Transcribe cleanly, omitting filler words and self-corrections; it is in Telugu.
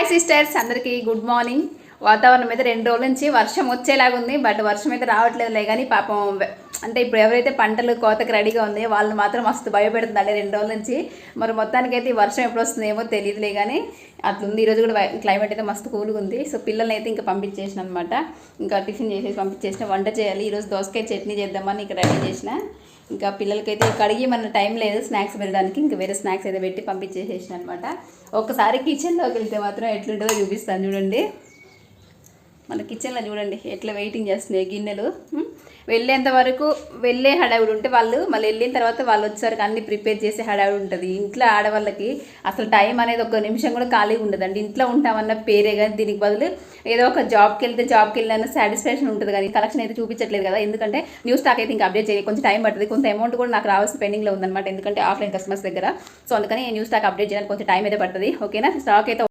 హాయ్ సిస్టర్స్, అందరికీ గుడ్ మార్నింగ్. వాతావరణం అయితే 2 రోజుల నుంచి వర్షం వచ్చేలాగా ఉంది. బట్ వర్షం అయితే రావట్లేదులే. కానీ పాపం అంటే ఇప్పుడు ఎవరైతే పంటలు కోతకు రెడీగా ఉంది వాళ్ళని మాత్రం మస్తు భయపెడుతుందండి 2 రోజుల నుంచి. మరి మొత్తానికైతే ఈ వర్షం ఎప్పుడు వస్తుందేమో తెలియదులే. కానీ అట్లుంది. ఈరోజు కూడా క్లైమేట్ అయితే మస్తు కూల్గా ఉంది. సో పిల్లల్ని అయితే ఇంకా పంపించేసిన అనమాట. ఇంకా టిఫిన్ చేసేసి పంపించేసిన. వంట చేయాలి. ఈరోజు దోసకాయ చట్నీ చేద్దామని ఇక్కడ రెడీ చేసిన. ఇంకా పిల్లలకైతే కడిగి మన టైం లేదు స్నాక్స్ పెట్టడానికి. ఇంకా వేరే స్నాక్స్ అయితే పెట్టి పంపించేసేసిన అనమాట. ఒక్కసారి కిచెన్లోకి వెళ్తే మాత్రం ఎట్లుంటుందో చూపిస్తాను చూడండి. మన కిచెన్లో చూడండి ఎట్లా వెయిటింగ్ చేస్తున్నాయి గిన్నెలు. వెళ్ళేంత వరకు వెళ్ళే హడావిడి ఉంటే వాళ్ళు మళ్ళీ వెళ్ళిన తర్వాత వాళ్ళు వచ్చేసరికి అన్ని ప్రిపేర్ చేసే హడావిడి ఉంటుంది. ఇంట్లో ఆడవాళ్ళకి అసలు టైం అనేది ఒక నిమిషం కూడా ఖాళీగా ఉండదండి. ఇంట్లో ఉంటామన్న పేరే కానీ దీనికి బదులు ఏదో ఒక జాబ్కి వెళ్ళిన సాటిస్ఫాక్షన్ ఉంటుంది. కానీ కలెక్షన్ అయితే చూపించట్లేదు కదా. ఎందుకంటే న్యూ స్టాక్ అయితే ఇంకా అప్డేట్ చేయాలి. కొంచెం టైం పడుతుంది. కొంత అమౌంట్ కూడా నాకు రావాల్సిన పెండింగ్లో ఉందన్నమాట. ఎందుకంటే ఆఫ్లైన్ కస్టమర్స్ దగ్గర. సో అందుకని న్యూ స్టాక్ అప్డేట్ చేయడానికి కొంచెం టైం అయితే పడుతుంది. ఓకేనా. స్టాక్ అయితే